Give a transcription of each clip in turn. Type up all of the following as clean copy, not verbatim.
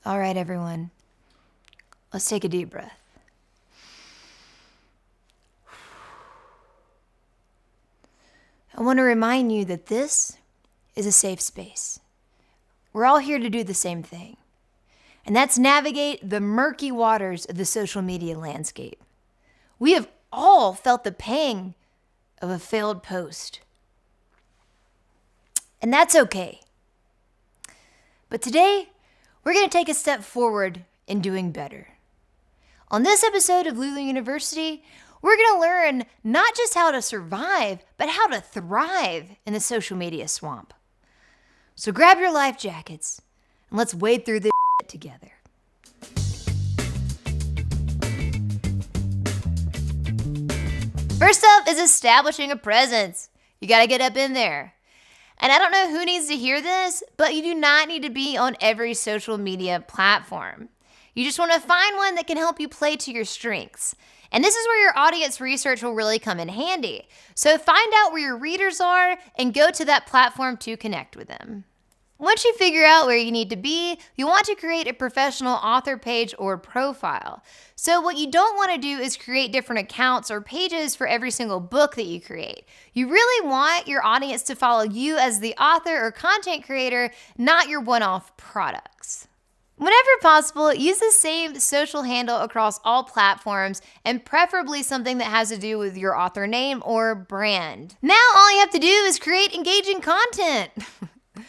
All right, everyone. Let's take a deep breath. I want to remind you that this is a safe space. We're all here to do the same thing, and that's navigate the murky waters of the social media landscape. We have all felt the pang of a failed post, and that's okay. But today, we're going to take a step forward in doing better. On this episode of Lulu University, we're going to learn not just how to survive, but how to thrive in the social media swamp. So grab your life jackets and let's wade through this together. First up is establishing a presence. You got to get up in there. And I don't know who needs to hear this, but you do not need to be on every social media platform. You just want to find one that can help you play to your strengths. And this is where your audience research will really come in handy. So find out where your readers are and go to that platform to connect with them. Once you figure out where you need to be, you want to create a professional author page or profile. So what you don't want to do is create different accounts or pages for every single book that you create. You really want your audience to follow you as the author or content creator, not your one-off products. Whenever possible, use the same social handle across all platforms and preferably something that has to do with your author name or brand. Now all you have to do is create engaging content.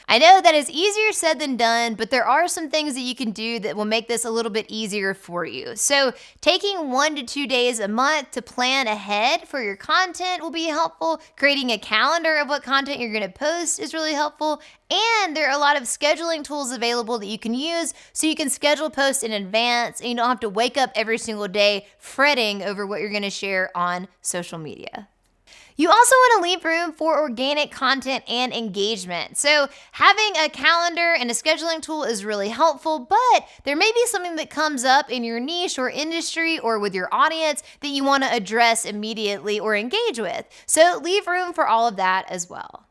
I know that is easier said than done, but there are some things that you can do that will make this a little bit easier for you. So taking 1 to 2 days a month to plan ahead for your content will be helpful. Creating a calendar of what content you're going to post is really helpful. And there are a lot of scheduling tools available that you can use so you can schedule posts in advance and you don't have to wake up every single day fretting over what you're going to share on social media. You also want to leave room for organic content and engagement. So having a calendar and a scheduling tool is really helpful, but there may be something that comes up in your niche or industry or with your audience that you want to address immediately or engage with. So leave room for all of that as well.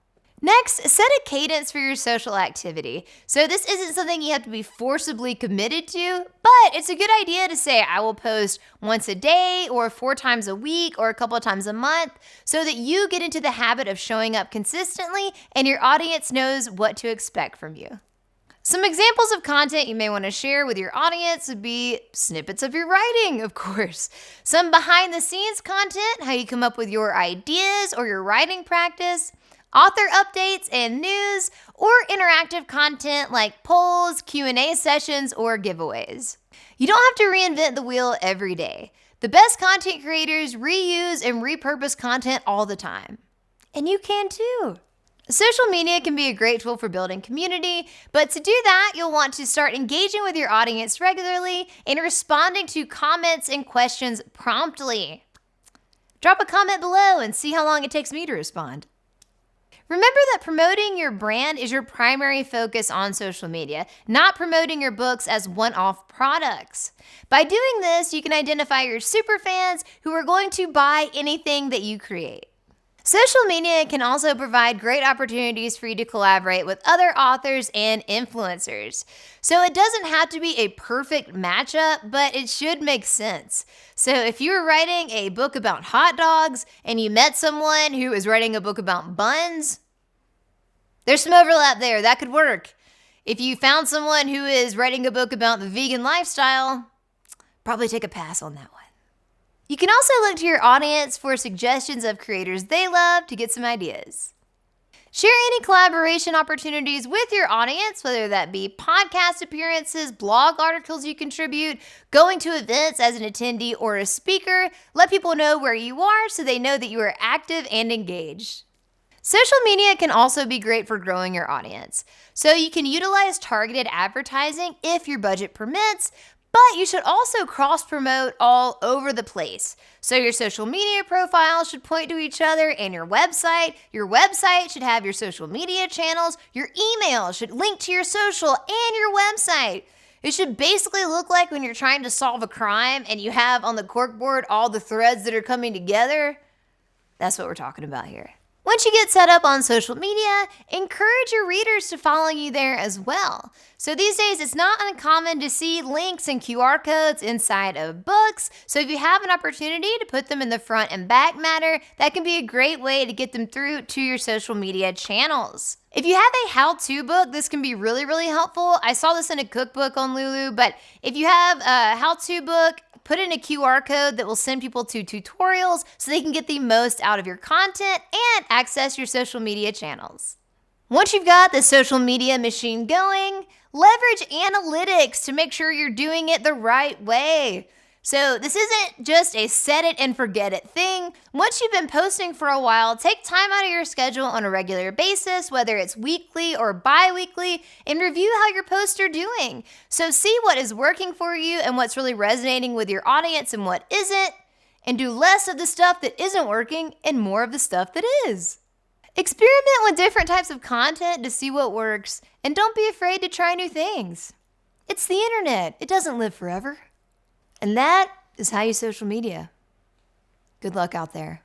Next, set a cadence for your social activity. So this isn't something you have to be forcibly committed to, but it's a good idea to say, I will post once a day or 4 times a week or a couple of times a month so that you get into the habit of showing up consistently and your audience knows what to expect from you. Some examples of content you may want to share with your audience would be snippets of your writing, of course. Some behind the scenes content, how you come up with your ideas or your writing practice. Author updates and news, or interactive content like polls, Q&A sessions, or giveaways. You don't have to reinvent the wheel every day. The best content creators reuse and repurpose content all the time. And you can too. Social media can be a great tool for building community, but to do that, you'll want to start engaging with your audience regularly and responding to comments and questions promptly. Drop a comment below and see how long it takes me to respond. Remember that promoting your brand is your primary focus on social media, not promoting your books as one-off products. By doing this, you can identify your super fans who are going to buy anything that you create. Social media can also provide great opportunities for you to collaborate with other authors and influencers. So it doesn't have to be a perfect matchup, but it should make sense. So if you were writing a book about hot dogs and you met someone who is writing a book about buns, there's some overlap there. That could work. If you found someone who is writing a book about the vegan lifestyle, probably take a pass on that one. You can also look to your audience for suggestions of creators they love to get some ideas. Share any collaboration opportunities with your audience, whether that be podcast appearances, blog articles you contribute, going to events as an attendee or a speaker. Let people know where you are so they know that you are active and engaged. Social media can also be great for growing your audience. So you can utilize targeted advertising if your budget permits, but you should also cross-promote all over the place. So your social media profiles should point to each other and your website. Your website should have your social media channels. Your email should link to your social and your website. It should basically look like when you're trying to solve a crime and you have on the corkboard all the threads that are coming together. That's what we're talking about here. Once you get set up on social media, encourage your readers to follow you there as well. So these days, it's not uncommon to see links and QR codes inside of books. So if you have an opportunity to put them in the front and back matter, that can be a great way to get them through to your social media channels. If you have a how-to book, this can be really, really helpful. I saw this in a cookbook on Lulu, but if you have a how-to book, put in a QR code that will send people to tutorials so they can get the most out of your content and access your social media channels. Once you've got the social media machine going, leverage analytics to make sure you're doing it the right way. So this isn't just a set it and forget it thing. Once you've been posting for a while, take time out of your schedule on a regular basis, whether it's weekly or bi-weekly, and review how your posts are doing. So see what is working for you and what's really resonating with your audience and what isn't, and do less of the stuff that isn't working and more of the stuff that is. Experiment with different types of content to see what works, and don't be afraid to try new things. It's the internet. It doesn't live forever. And that is how you social media. Good luck out there.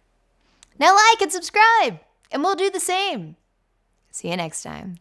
Now like and subscribe, and we'll do the same. See you next time.